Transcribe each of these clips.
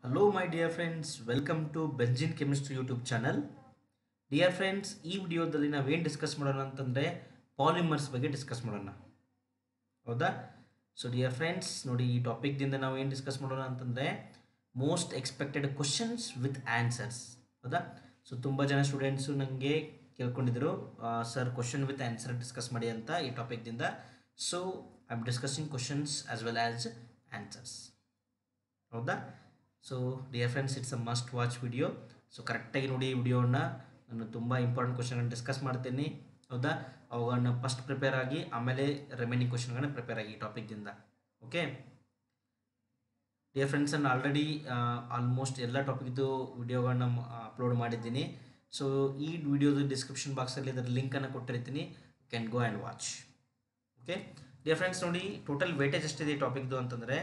Hello my dear friends, welcome to Benzene Chemistry YouTube channel. Dear friends, ಈ ವಿಡಿಯೋದಲ್ಲಿ ನಾವೇನು discuss ಮಾಡೋಣ ಅಂತಂದರೆ ಪಾಲಿಮರ್ಸ್ ಬಗ್ಗೆ ಡಿಸ್ಕಸ್ ಮಾಡೋಣ. ಹೌದಾ? ಸೊ ಡಿಯರ್ ಫ್ರೆಂಡ್ಸ್, ನೋಡಿ, ಈ ಟಾಪಿಕ್ದಿಂದ ನಾವು ಏನು ಡಿಸ್ಕಸ್ ಮಾಡೋಣ ಅಂತಂದರೆ most expected questions with answers. ಹೌದಾ? ಸೊ ತುಂಬ ಜನ ಸ್ಟೂಡೆಂಟ್ಸು ನನಗೆ ಕೇಳ್ಕೊಂಡಿದ್ರು, sir question with answer discuss ಮಾಡಿ ಅಂತ ಈ ಟಾಪಿಕ್ದಿಂದ. So I am discussing questions as well as answers. ಹೌದಾ? So dear friends, it's a must watch video. So ಕರೆಕ್ಟಾಗಿ ನೋಡಿ ಈ ವಿಡಿಯೋನ. ನಾನು ತುಂಬ ಇಂಪಾರ್ಟೆಂಟ್ ಕ್ವಶನ್ಗಳನ್ನ ಡಿಸ್ಕಸ್ ಮಾಡ್ತೀನಿ. ಹೌದಾ? ಅವುಗಳನ್ನ ಫಸ್ಟ್ ಪ್ರಿಪೇರ್ ಆಗಿ ಆಮೇಲೆ ರಿಮೈನಿಂಗ್ ಕ್ವಶನ್ಗಳನ್ನ ಪ್ರಿಪೇರ್ ಆಗಿ ಈ ಟಾಪಿಕ್ದಿಂದ. ಓಕೆ ಡಿಯರ್ ಫ್ರೆಂಡ್ಸ್, ನಾನು ಆಲ್ರೆಡಿ ಆಲ್ಮೋಸ್ಟ್ ಎಲ್ಲ ಟಾಪಿಕ್ದು ವಿಡಿಯೋಗಳನ್ನ ಅಪ್ಲೋಡ್ ಮಾಡಿದ್ದೀನಿ. ಸೊ ಈ ವಿಡಿಯೋದು ಡಿಸ್ಕ್ರಿಪ್ಷನ್ ಬಾಕ್ಸಲ್ಲಿ ಇದರ ಲಿಂಕನ್ನು ಕೊಟ್ಟಿರ್ತೀನಿ. You can go and watch. Okay dear friends, ನೋಡಿ, ಟೋಟಲ್ ವೇಟೇಜ್ ಎಷ್ಟಿದೆ ಈ ಟಾಪಿಕ್ದು ಅಂತಂದರೆ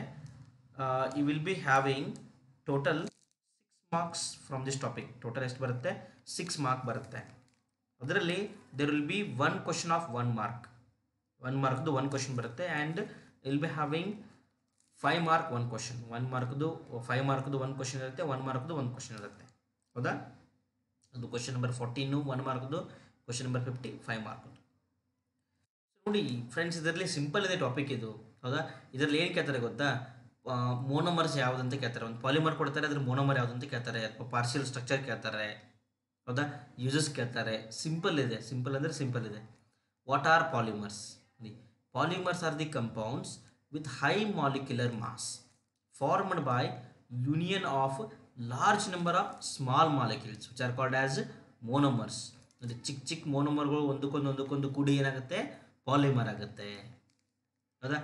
you will be having total 6 marks from this topic. Total ಎಷ್ಟು ಬರುತ್ತೆ? 6 ಮಾರ್ಕ್ ಬರುತ್ತೆ. ಅದರಲ್ಲಿ there will be 1 question of 1 mark. 1 ಮಾರ್ಕ್ದು 1 ಕ್ವಶನ್ ಬರುತ್ತೆ. And will be having 5 mark 1 question. 1 ಮಾರ್ಕ್ದು 5 ಮಾರ್ಕ್ದು 1 ಕ್ವಶನ್ ಇರುತ್ತೆ. 1 ಮಾರ್ಕ್ದು 1 ಕ್ವಶನ್ ಇರುತ್ತೆ. ಹೌದಾ? ಅದು ಕ್ವಶನ್ ನಂಬರ್ 14 1 ಮಾರ್ಕ್ದು, ಕ್ವಶನ್ ನಂಬರ್ 50 5 ಮಾರ್ಕ್ದು. ನೋಡಿ ಫ್ರೆಂಡ್ಸ್, ಇದರಲ್ಲಿ ಸಿಂಪಲ್ ಇದೆ ಟಾಪಿಕ್ ಇದು. ಹೌದಾ? ಇದರಲ್ಲಿ ಏನು ಕೇಳ್ತಾರೆ ಗೊತ್ತಾ? ಮೋನೋಮರ್ಸ್ ಯಾವುದಂತ ಕೇಳ್ತಾರೆ. ಒಂದು ಪಾಲಿಮರ್ ಕೊಡ್ತಾರೆ, ಅದ್ರ ಮೋನೋಮರ್ ಯಾವುದಂತ ಕೇಳ್ತಾರೆ, ಅಥವಾ ಪಾರ್ಷಿಯಲ್ ಸ್ಟ್ರಕ್ಚರ್ ಕೇಳ್ತಾರೆ. ಹೌದಾ? ಯೂಸಸ್ ಕೇಳ್ತಾರೆ. ಸಿಂಪಲ್ ಇದೆ. ಸಿಂಪಲ್ ಅಂದರೆ ಸಿಂಪಲ್ ಇದೆ. What are polymers? Polymers are the compounds with high molecular mass formed by union of large number of small molecules which are called as monomers. ಅಂದರೆ ಚಿಕ್ಕ ಚಿಕ್ಕ ಮೋನೋಮರ್ಗಳು ಒಂದಕ್ಕೊಂದು ಕೂಡಿ ಏನಾಗುತ್ತೆ? ಪಾಲಿಮರ್ ಆಗುತ್ತೆ. ಹೌದಾ?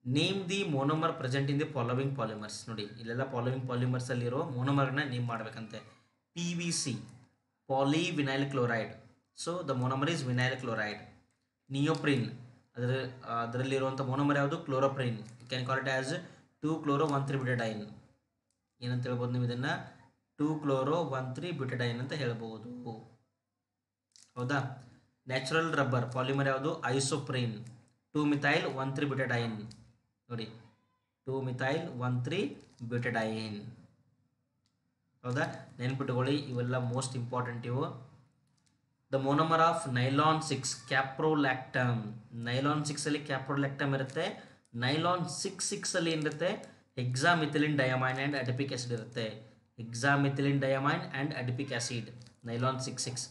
Name the monomer present in the following polymers. ನೋಡಿ, ಇಲ್ಲೆಲ್ಲ ಫಾಲೋವಿಂಗ್ ಪಾಲಿಮರ್ಸ್ ಅಲ್ಲಿರೋ ಮೋನೋಮರ್ನ ನೇಮ್ ಮಾಡಬೇಕಂತೆ. PVC, polyvinyl chloride. So the monomer is vinyl chloride. Neoprene, ಅದರಲ್ಲಿರುವಂಥ ಮೋನೋಮರ್ ಯಾವುದು? Chloroprene. You can call it as 2-chloro-1,3-butadiene. ಏನಂತ ಹೇಳ್ಬೋದು ನೀವು ಇದನ್ನು? 2-chloro-1,3-butadiene ಅಂತ ಹೇಳ್ಬೋದು. ಹೌದಾ? ನ್ಯಾಚುರಲ್ ರಬ್ಬರ್ ಪಾಲಿಮರ್ ಯಾವುದು? ಐಸೋಪ್ರಿನ್. 2-methyl-1,3-butadiene. ನೋಡಿ, 2-methyl-1,3-butadiene. ಹೌದಾ? ನೆನ್ಪಿಟ್ಟುಕೊಳ್ಳಿ, ಇವೆಲ್ಲ ಮೋಸ್ಟ್ ಇಂಪಾರ್ಟೆಂಟ್ ಇವು. The monomer of nylon 6 caprolactam. Nylon 6 caprolactam ಇರುತ್ತೆ. ನೈಲಾನ್ 6 ಏನಿರುತ್ತೆ? ಹೆಕ್ಸಾಮಿಥಿಲಿನ್ ಡಯಾಮೈನ್ ಆ್ಯಂಡ್ ಅಡಿಪಿಕ್ ಆಸಿಡ್ ಇರುತ್ತೆ. ಹೆಕ್ಸಾಮಿಥಿಲಿನ್ ಡಯಾಮೈನ್ ಆ್ಯಂಡ್ ಅಡಿಪಿಕ್ ಆಸಿಡ್, ನೈಲಾನ್ 6.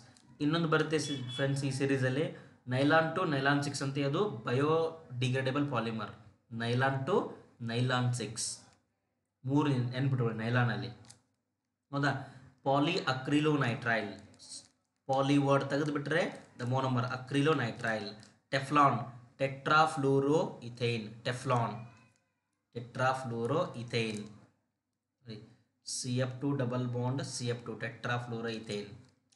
ಇನ್ನೊಂದು ಬರುತ್ತೆ ಫ್ರೆಂಡ್ಸ್ ಈ ಸೀರೀಸಲ್ಲಿ, ನೈಲಾನ್ 2 ನೈಲಾನ್ 6 ಅಂತ. ಅದು ಬಯೋಡಿಗ್ರೇಡೇಬಲ್ ಪಾಲಿಮರ್. ನೈಲಾನ್ 2 ನೈಲಾನ್ 6 ಮೂರು ನೆನ್ಪಿಟ್ಕೊಳ್ಳಿ ನೈಲಾನಲ್ಲಿ. ಹೌದಾ? ಪಾಲಿಅಕ್ರಿಲೋನೈಟ್ರೈಲ್. ಪಾಲಿ ವರ್ಡ್ ತೆಗೆದುಬಿಟ್ರೆ the monomer acrylonitrile. Teflon, tetrafluoro ethane. Teflon, tetrafluoro ethane. CF2 double bond CF2, tetrafluoro ethane.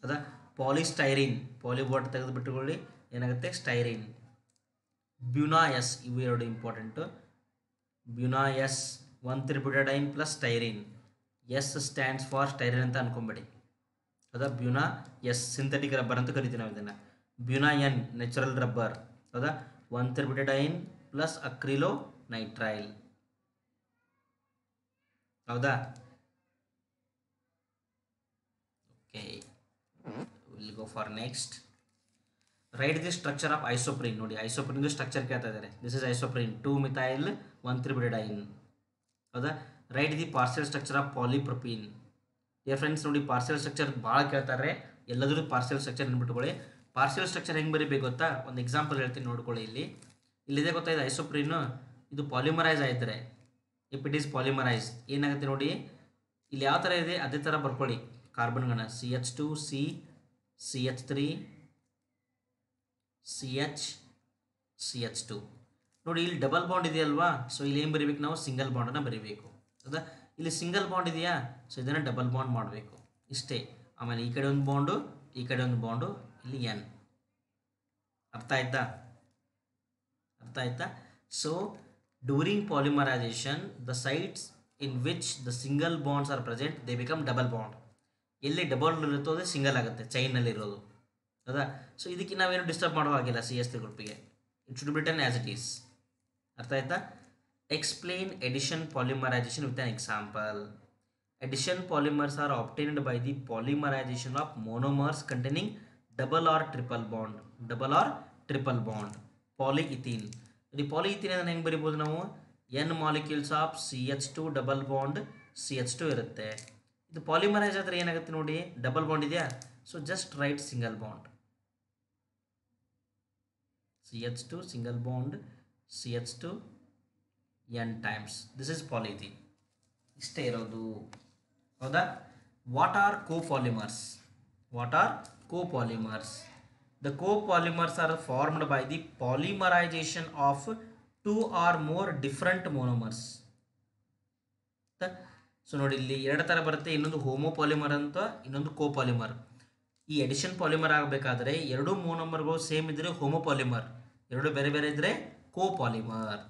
ಹೌದಾ? ಪಾಲಿಸ್ಟೈರಿನ್, ಪಾಲಿ ವರ್ಡ್ ತೆಗೆದುಬಿಟ್ಟುಕೊಳ್ಳಿ, ಏನಾಗುತ್ತೆ? ಸ್ಟೈರಿನ್. ಬ್ಯುನಾಯಸ್, ಇವು ಎರಡು important. Buna S 1,3-butadiene plus styrene. S stands for styrene ಅಂತ ಅನ್ಕೊಂಬೇಡಿ. ಹೌದಾ? ಬ್ಯುನಾ S, synthetic rubber ಅಂತ ಕರಿತೀವಿ ನಾವು ಇದನ್ನು. Buna N, natural rubber. ಹೌದಾ? 1,3-butadiene plus acrylonitrile. ಹೌದಾ? Okay, will go for next. Write the structure of isoprene. ನೋಡಿ, ಐಸೋಪ್ರಿನ್ ಸ್ಟ್ರಕ್ಚರ್ ಕೇಳ್ತಾ ಇದ್ದಾರೆ. This is isoprene 2-methyl-1,3-butadiene. ಹೌದಾ? Write the partial structure of polypropene. Friends, ನೋಡಿ, partial structure ಭಾಳ ಕೇಳ್ತಾರೆ. ಎಲ್ಲದರೂ ಪಾರ್ಷಿಯಲ್ ಸ್ಟ್ರಕ್ಚರ್ ನೆನ್ಬಿಟ್ಕೊಳ್ಳಿ. ಪಾರ್ಷಿಯಲ್ ಸ್ಟ್ರಕ್ಚರ್ ಹೆಂಗೆ ಬರೀಬೇಕು ಗೊತ್ತಾ? ಒಂದು ಎಕ್ಸಾಂಪಲ್ ಹೇಳ್ತೀನಿ, ನೋಡ್ಕೊಳ್ಳಿ. ಇಲ್ಲಿದೆ ಗೊತ್ತಾ? ಇದು ಐಸೋಪ್ರಿನ್. ಇದು ಪಾಲಿಮರೈಸ್ ಆಯ್ತಾರೆ. ಇಫ್ ಇಟ್ ಈಸ್ ಪಾಲಿಮರೈಸ್ ಏನಾಗುತ್ತೆ ನೋಡಿ, ಇಲ್ಲಿ ಯಾವ ಥರ ಇದೆ ಅದೇ ಥರ ಬರ್ಕೊಳ್ಳಿ ಕಾರ್ಬನ್ಗಳನ್ನ. CH2 C, CH3 CH, CH2. ನೋಡಿ, ಇಲ್ಲಿ ಡಬಲ್ ಬಾಂಡ್ ಇದೆಯಲ್ವಾ? ಸೊ ಇಲ್ಲಿ ಏನು ಬರೀಬೇಕು ನಾವು? ಸಿಂಗಲ್ ಬಾಂಡನ್ನು ಬರೀಬೇಕು. ಹೌದಾ? ಇಲ್ಲಿ ಸಿಂಗಲ್ ಬಾಂಡ್ ಇದೆಯಾ? ಸೊ ಇದನ್ನು ಡಬಲ್ ಬಾಂಡ್ ಮಾಡಬೇಕು. ಇಷ್ಟೇ. ಆಮೇಲೆ ಈ ಕಡೆ ಒಂದು ಬಾಂಡು, ಈ ಕಡೆ ಒಂದು ಬಾಂಡು, ಇಲ್ಲಿ N. ಅರ್ಥ ಆಯ್ತಾ? ಅರ್ಥ ಆಯ್ತಾ? So during polymerisation the sites in which the single bonds are present they become double bond. ಎಲ್ಲಿ ಡಬಲ್ ಇರುತ್ತೋ ಅದು ಸಿಂಗಲ್ ಆಗುತ್ತೆ, ಚೈನ್ನಲ್ಲಿರೋದು. ಹೌದಾ? ಸೊ ಇದಕ್ಕೆ ನಾವೇನು ಡಿಸ್ಟರ್ಬ್ ಮಾಡೋ ಹಾಗಿಲ್ಲ CH3 ಗ್ರೂಪಿಗೆ. It should be written as it is. ಅರ್ಥ ಆಯ್ತಾ? Explain addition polymerization with an example. Addition polymers are obtained by the polymerization of monomers containing double or triple bond. Double or triple bond. Polyethene. The polyethene ಅಂದ್ರೆ ಹೆಂಗೆ ಬರಿಬೋದು ನಾವು n molecules of CH2 double bond CH2 ಇರುತ್ತೆ. ಇದು polymerise ಆದರೆ ಏನಾಗುತ್ತೆ ನೋಡಿ, double bond ಇದೆಯಾ, so just right single bond. CH2 single bond CH2 n times. This is polyethene. ಇಷ್ಟೇ ಇರೋದು. ಹೌದಾ? What are copolymers? What are copolymers? The copolymers are formed by the polymerization of two or more different monomers. So ನೋಡಿ ಇಲ್ಲಿ ಎರಡು ಥರ ಬರುತ್ತೆ, ಇನ್ನೊಂದು homopolymer ಅಂತ, ಇನ್ನೊಂದು ಕೋಪಾಲಿಮರ್. ಈ ಎಡಿಷನ್ ಪಾಲಿಮರ್ ಆಗಬೇಕಾದ್ರೆ ಎರಡು ಮೋನೋಮರ್ಗಳು ಸೇಮ್ ಇದ್ದರೆ ಹೋಮೋಪಾಲಿಮರ್, ಎರಡು ಬೇರೆ ಬೇರೆ ಇದ್ದರೆ ಕೋಪಾಲಿಮರ್.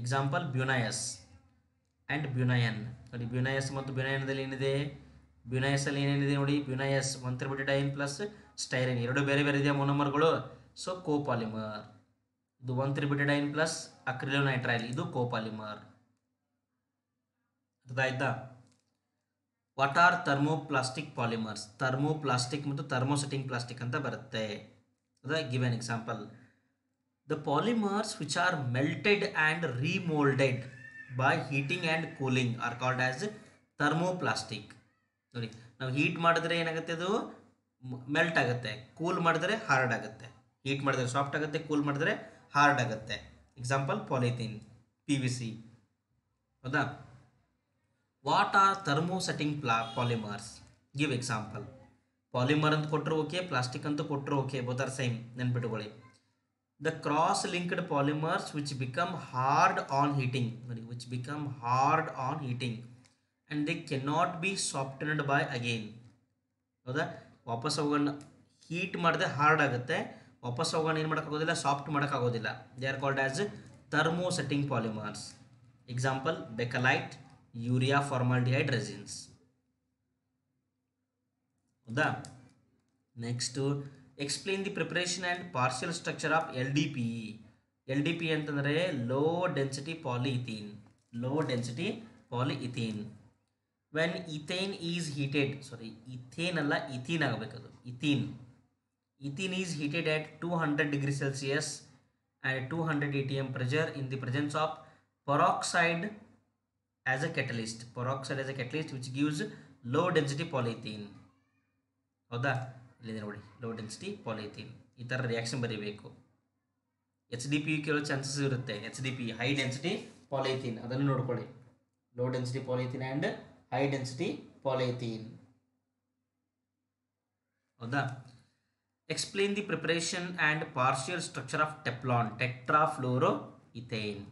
Example ಬ್ಯುನಯಸ್ and ಬ್ಯುನಯನ್. ನೋಡಿ ಬ್ಯುನಯಸ್ ಮತ್ತು ಬ್ಯುನಯನ್ದಲ್ಲಿ ಏನಿದೆ, ಬ್ಯುನಯಸಲ್ಲಿ ಏನೇನಿದೆ ನೋಡಿ, ಬ್ಯುನಯಸ್ 1,3-ಬುಟಡೈನ್ ಪ್ಲಸ್ ಸ್ಟೈರಿನ್, ಎರಡು ಬೇರೆ ಬೇರೆ ಇದೆಯಾ ಮೋನೋಮರ್ಗಳು, ಸೊ ಕೋಪಾಲಿಮರ್. ಇದು 1,3-ಬುಟಡೈನ್ ಪ್ಲಸ್ ಅಕ್ರಿಲೋನೈಟ್ರೈಲ್, ಇದು ಕೋಪಾಲಿಮರ್. ಅರ್ಥ ಆಯ್ತಾ? What are thermoplastic polymers? Thermoplastic ಮತ್ತು ಥರ್ಮೋಸೆಟಿಂಗ್ ಪ್ಲಾಸ್ಟಿಕ್ ಅಂತ ಬರುತ್ತೆ. ಅದ give an example. The polymers which are melted and remoulded by heating and cooling are called as thermoplastic. ನೋಡಿ ನಾವು ಹೀಟ್ ಮಾಡಿದ್ರೆ ಏನಾಗುತ್ತೆ, ಅದು ಮೆಲ್ಟ್ ಆಗುತ್ತೆ, ಕೂಲ್ ಮಾಡಿದ್ರೆ ಹಾರ್ಡ್ ಆಗುತ್ತೆ. ಹೀಟ್ ಮಾಡಿದ್ರೆ ಸಾಫ್ಟ್ ಆಗುತ್ತೆ, ಕೂಲ್ ಮಾಡಿದ್ರೆ ಹಾರ್ಡ್ ಆಗುತ್ತೆ. Example polythene, PVC. ಹೌದಾ? What are thermosetting polymers? Give example. Polymer ಅಂತ ಕೊಟ್ಟರು ಓಕೆ, ಪ್ಲಾಸ್ಟಿಕ್ ಅಂತ ಕೊಟ್ಟರು ಓಕೆ, ಬೋತ್ ಆರ್ ಸೇಮ್, ನೆನ್ಪಿಟ್ಕೊಳ್ಳಿ. The cross linked polymers which become hard on heating, ನೋಡಿ which become hard on heating and they cannot be softened by again. ಹೌದಾ? ವಾಪಸ್ ಅವುಗಳನ್ನ heat ಮಾಡಿದ್ರೆ ಹಾರ್ಡ್ ಆಗುತ್ತೆ, ವಾಪಸ್ ಅವುಗಳನ್ನ ಏನು ಮಾಡೋಕ್ಕಾಗೋದಿಲ್ಲ, ಸಾಫ್ಟ್ ಮಾಡೋಕ್ಕಾಗೋದಿಲ್ಲ. They are called as thermosetting polymers. Example Bakelite, urea formaldehyde resins. ಹೌದಾ? Next explain the preparation and partial structure of LDPE. LDPE ಅಂತಂದರೆ low density polyethene. Low density polyethene. When ethane is heated, sorry ethane ಅಲ್ಲ, ethene ಆಗಬೇಕದು, ethene. Ethene is heated at 200 degrees Celsius and 200 atm pressure in the presence of peroxide as a catalyst. Peroxide as a catalyst which gives low density polyethene. ಹೌದಾ? ಇಲ್ಲಿದೆ ನೋಡಿ, low density polythene. ಈ ಥರ reaction ಬರೀಬೇಕು. HDPE ಕೇಳೋ chances ಇರುತ್ತೆ. HDPE high density polythene, ಅದನ್ನು ನೋಡ್ಕೊಳ್ಳಿ. Low density polythene and high density polythene. ಹೌದಾ? Explain the preparation and partial structure of Teflon, tetrafluoroethane.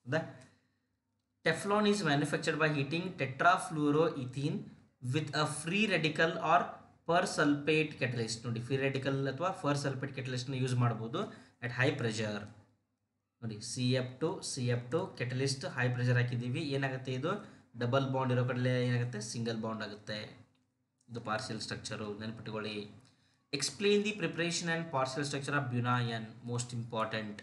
ಹೌದಾ? Teflon is manufactured by heating tetrafluoroethene with a free radical or persulfate catalyst. ನೋಡಿ free radical ಅಥವಾ ಪರ್ಸಲ್ಫೇಟ್ catalyst use ಮಾಡ್ಬೋದು at high pressure. ನೋಡಿ CF2 catalyst high pressure ಹಾಕಿದ್ದೀವಿ, ಏನಾಗುತ್ತೆ, ಇದು double bond ಇರೋ ಕಡೆ ಏನಾಗುತ್ತೆ, ಸಿಂಗಲ್ ಬಾಂಡ್ ಆಗುತ್ತೆ. ಇದು ಪಾರ್ಷಿಯಲ್ ಸ್ಟ್ರಕ್ಚರು, ನೆನಪಿಟ್ಕೊಳ್ಳಿ. Explain the preparation and partial structure of buna N, most important.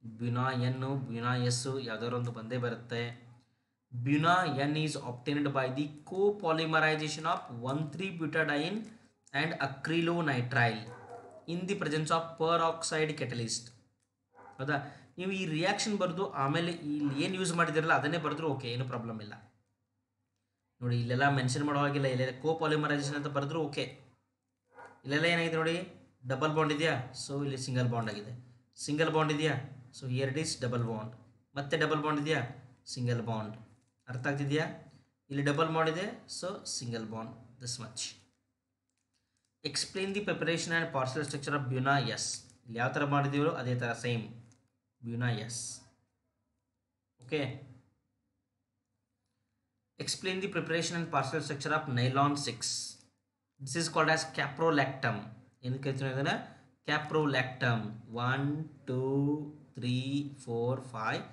ಬ್ಯುನಾಯನ್ನು, ಬ್ಯುನಾಯಸ್ಸು ಯಾವುದಾದ್ರು ಒಂದು ಬಂದೇ ಬರುತ್ತೆ. Buna N is obtained by the copolymerization of 1,3-butadiene and acrylonitrile in the presence of peroxide catalyst. ಹೌದಾ? ನೀವು ಈ ರಿಯಾಕ್ಷನ್ ಬರೆದು ಆಮೇಲೆ ಇಲ್ಲಿ ಏನು ಯೂಸ್ ಮಾಡಿದಿರಲ್ಲ ಅದನ್ನೇ ಬರೆದ್ರು ಓಕೆ, ಏನು ಪ್ರಾಬ್ಲಮ್ ಇಲ್ಲ. ನೋಡಿ ಇಲ್ಲೆಲ್ಲ ಮೆನ್ಷನ್ ಮಾಡೋ ಹಾಗಿಲ್ಲ, ಇಲ್ಲೆಲ್ಲ ಕೋಪಾಲಿಮರೈಸೇಷನ್ ಅಂತ ಬರೆದ್ರು ಓಕೆ. ಇಲ್ಲೆಲ್ಲ ಏನಾಗಿದೆ ನೋಡಿ, ಡಬಲ್ ಬಾಂಡ್ ಇದೆಯಾ, ಸೊ ಇಲ್ಲಿ ಸಿಂಗಲ್ ಬಾಂಡ್ ಆಗಿದೆ. ಸಿಂಗಲ್ ಬಾಂಡ್ ಇದೆಯಾ, so here it is double bond. ಮತ್ತೆ ಡಬಲ್ ಬಾಂಡ್ ಇದೆಯಾ, ಸಿಂಗಲ್ ಬಾಂಡ್. ಅರ್ಥ ಆಗ್ತಿದೆಯಾ? ಇಲ್ಲಿ ಡಬಲ್ ಬಾಂಡ್ ಇದೆ, so single bond. This much. Explain the preparation and partial structure of buna S. ಇಲ್ಲಿ ಯಾವ ಥರ ಮಾಡಿದೀವೋ ಅದೇ ಥರ same buna S. Okay. Explain the preparation and partial structure of nylon 6. This is called as caprolactam. ಏನು ಕರಿತೀವಿ ಅದನ್ನು? ಕ್ಯಾಪ್ರೋಲ್ಯಾಕ್ಟಮ್. 1 2 3 4 5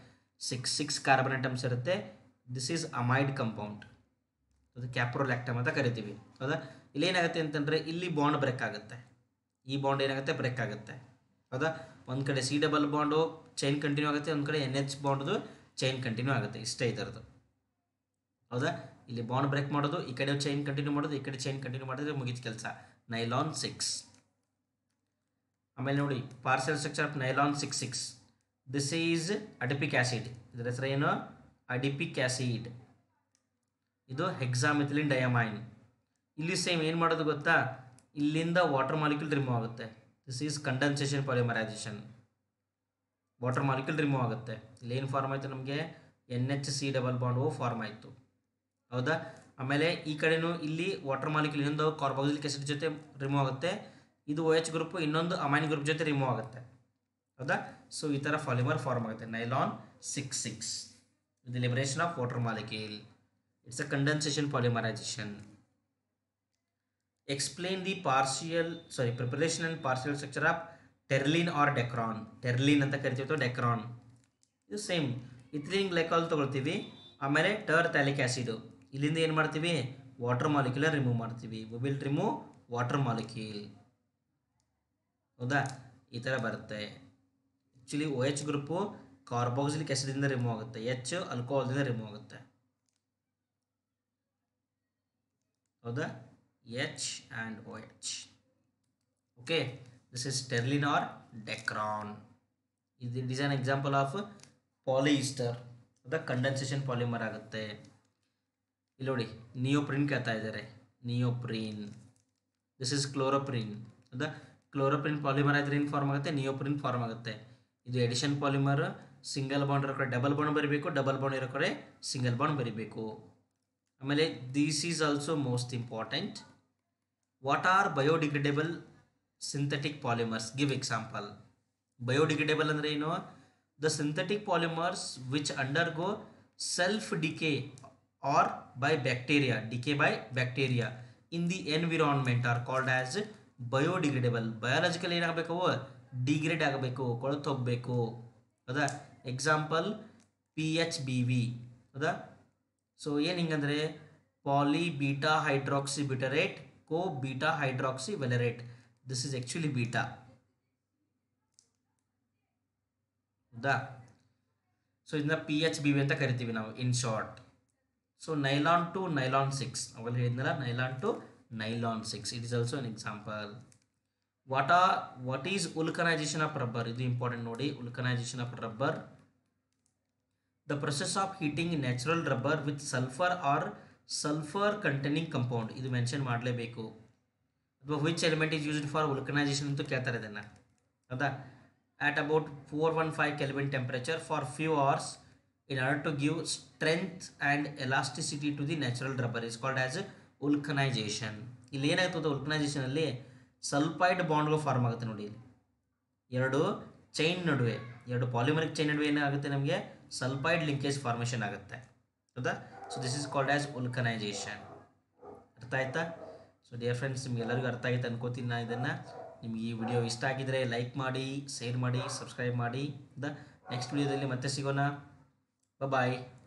6 ಕಾರ್ಬನ್ ಆಟಮ್ಸ್ ಇರುತ್ತೆ. ದಿಸ್ ಈಸ್ ಅಮೈಡ್ ಕಂಪೌಂಡ್, ಅದು ಕ್ಯಾಪ್ರೋಲ್ಯಾಕ್ಟಮ್ ಅಂತ ಕರಿತೀವಿ. ಹೌದಾ? ಇಲ್ಲಿ ಏನಾಗುತ್ತೆ ಅಂತಂದರೆ ಇಲ್ಲಿ ಬಾಂಡ್ ಬ್ರೇಕ್ ಆಗುತ್ತೆ, ಈ ಬಾಂಡ್ ಏನಾಗುತ್ತೆ, ಬ್ರೇಕ್ ಆಗುತ್ತೆ. ಹೌದಾ? ಒಂದು ಕಡೆ C double bond chain continue ಆಗುತ್ತೆ, ಒಂದು ಕಡೆ NH ಬಾಂಡ್ದು ಚೈನ್ ಕಂಟಿನ್ಯೂ ಆಗುತ್ತೆ. ಇಷ್ಟೇ ಇದರದು. ಹೌದಾ? ಇಲ್ಲಿ ಬಾಂಡ್ ಬ್ರೇಕ್ ಮಾಡೋದು, ಈ ಕಡೆ ಚೈನ್ ಕಂಟಿನ್ಯೂ ಮಾಡೋದು, ಈ ಕಡೆ ಚೈನ್ ಕಂಟಿನ್ಯೂ ಮಾಡಿದ್ರೆ ಮುಗಿದ ಕೆಲಸ. ನೈಲಾನ್ 6. ಆಮೇಲೆ ನೋಡಿ partial structure of nylon 6 this is adipic acid. ಇದರ ಹೆಸರು ಏನು? Adipic acid. ಇದು ಹೆಕ್ಸಾಮಿಥಿಲಿನ್ ಡಯಾಮೈನ್. ಇಲ್ಲಿ ಸೇಮ್ ಏನು ಮಾಡೋದು ಗೊತ್ತಾ? ಇಲ್ಲಿಂದ ವಾಟರ್ ಮಾಲಿಕ್ಯೂಲ್ ರಿಮೂವ್ ಆಗುತ್ತೆ. This is condensation polymerisation. Water molecule remove ಆಗುತ್ತೆ. ಇಲ್ಲಿ ಏನು ಫಾರ್ಮ್ ಆಯಿತು ನಮಗೆ? NHC double bond O form ಆಯಿತು. ಹೌದಾ? ಆಮೇಲೆ ಈ ಕಡೆನೂ ಇಲ್ಲಿ ವಾಟರ್ ಮಾಲಿಕ್ಯೂಲ್ ಇನ್ನೊಂದು ಕಾರ್ಬಾಕ್ಸಿಲಿಕ್ ಆಸಿಡ್ ಜೊತೆ ರಿಮೂವ್ ಆಗುತ್ತೆ. ಇದು OH ಗ್ರೂಪ್ ಇನ್ನೊಂದು ಅಮೈನ್ ಗ್ರೂಪ್ ಜೊತೆ ರಿಮೂವ್ ಆಗುತ್ತೆ. ಹೌದಾ? ಸೊ ಈ ಥರ ಪಾಲಿಮರ್ ಫಾರ್ಮ್ ಆಗುತ್ತೆ. Nylon 6 with the liberation of water molecule. It's a condensation polymerisation. Explain the preparation and partial structure of terylene or dacron. Terylene ಅಂತ ಕರಿತೀವಿ, ಡೆಕ್ರಾನ್ ಇದು ಸೇಮ್ ಇಥಿಲೀನ್ ಗ್ಲೈಕಾಲ್ ತೊಗೊಳ್ತೀವಿ. ಆಮೇಲೆ ಟರ್ಥ್ಯಾಲಿಕ್ ಆ್ಯಸಿಡು, ಇಲ್ಲಿಂದ ಏನು ಮಾಡ್ತೀವಿ? ವಾಟರ್ ಮಾಲಿಕ್ಯೂಲ್ ರಿಮೂವ್ ಮಾಡ್ತೀವಿ. We will remove water molecule. ಹೌದಾ? ಈ ಥರ ಬರುತ್ತೆ. ಆ್ಯಕ್ಚುಲಿ OH ಗ್ರೂಪು ಕಾರ್ಬಾಕ್ಸಿಲಿಕ್ ಆ್ಯಸಿಡಿಂದ ರಿಮೂವ್ ಆಗುತ್ತೆ, H ಆಲ್ಕೋಹಾಲ್ದಿಂದ ರಿಮೂವ್ ಆಗುತ್ತೆ. ಹೌದಾ? H and OH. Okay, this is terylene or dacron. ಇದು is an example of polyester. ಹೌದಾ? ಕಂಡೆನ್ಸೇಷನ್ ಪಾಲಿಮರ್ ಆಗುತ್ತೆ. ಇಲ್ಲಿ ನೋಡಿ ನಿಯೋಪ್ರಿನ್ ಕೇಳ್ತಾ ಇದ್ದಾರೆ. Neoprene, this is chloroprene. ಹೌದಾ? ಕ್ಲೋರೋಪ್ರಿನ್ ಪಾಲಿಮರ್ ಆದರೆ ಏನು ಫಾರ್ಮ್ ಆಗುತ್ತೆ? ನಿಯೋಪ್ರಿನ್ ಫಾರ್ಮ್ ಆಗುತ್ತೆ. ಇದು ಎಡಿಷನ್ ಪಾಲಿಮರ್. ಸಿಂಗಲ್ ಬಾಂಡ್ ಇರೋ ಕಡೆ ಡಬಲ್ ಬಾಂಡ್ ಬರೀಬೇಕು, ಡಬಲ್ ಬಾಂಡ್ ಇರೋ ಕಡೆ ಸಿಂಗಲ್ ಬಾಂಡ್ ಬರೀಬೇಕು. ಆಮೇಲೆ this is also most important. What are biodegradable synthetic polymers? Give example. Biodegradable ಅಂದರೆ ಏನು? The synthetic polymers which undergo self decay or by bacteria, decay by bacteria in the environment are called as biodegradable. Biological ಏನಾಗಬೇಕು? Degrade ಆಗಬೇಕು, ಕೊಳತು ಹೋಗಬೇಕು. ಹೌದಾ? Example PHBV. ಹೌದಾ? So ಏನು ಹಿಂಗಂದರೆ poly beta hydroxy butyrate co beta hydroxy ವೆಲರೇಟ್. This is actually beta. ಹೌದಾ? So ಇದನ್ನ PHBV ಅಂತ ಕರಿತೀವಿ ನಾವು in short. So nylon two nylon 6 ಅವೆಲ್ಲ ಹೇಳಿದ್ನಲ್ಲ, nylon two nylon 6 it is also an example. What is vulcanisation of rubber? ಇದು important ನೋಡಿ. Vulcanisation of rubber, the process of heating natural rubber with sulphur or sulphur containing compound. ಇದು mention ಮಾಡಲೇಬೇಕು. ಅಥವಾ which element is used for vulcanisation ಅಂತೂ ಕೇಳ್ತಾರೆ ಇದನ್ನು. ಹೌದಾ? At about 415 Kelvin temperature for few hours in order to give strength and elasticity to the natural rubber is called as vulcanization. ಇಲ್ಲಿ ಏನಾಗ್ತದೆ ಉಲ್ಕನೈಸೇಷನಲ್ಲಿ? Sulphide ಬಾಂಡ್ಗಳು ಫಾರ್ಮ್ ಆಗುತ್ತೆ ನೋಡಿ. ಇಲ್ಲಿ ಎರಡು ಚೈನ್ ನಡುವೆ, ಎರಡು ಪಾಲಿಮರಿಕ್ ಚೈನ್ ನಡುವೆ ಏನಾಗುತ್ತೆ? ನಮಗೆ ಸಲ್ಫೈಡ್ ಲಿಂಕೇಜ್ ಫಾರ್ಮೇಷನ್ ಆಗುತ್ತೆ. ಹೌದಾ? So this is called as vulcanisation. ಅರ್ಥ ಆಯ್ತಾ? ಸೊ ಡಿಯರ್ ಫ್ರೆಂಡ್ಸ್, ನಿಮಗೆಲ್ಲರಿಗೂ ಅರ್ಥ ಆಯ್ತು ಅನ್ಕೋತೀನಿ ನಾನು ಇದನ್ನು. ನಿಮಗೆ ಈ ವಿಡಿಯೋ ಇಷ್ಟ ಆಗಿದ್ರೆ ಲೈಕ್ ಮಾಡಿ, ಶೇರ್ ಮಾಡಿ, ಸಬ್ಸ್ಕ್ರೈಬ್ ಮಾಡಿ. ನೆಕ್ಸ್ಟ್ ವಿಡಿಯೋದಲ್ಲಿ ಮತ್ತೆ ಸಿಗೋಣ. Bye bye.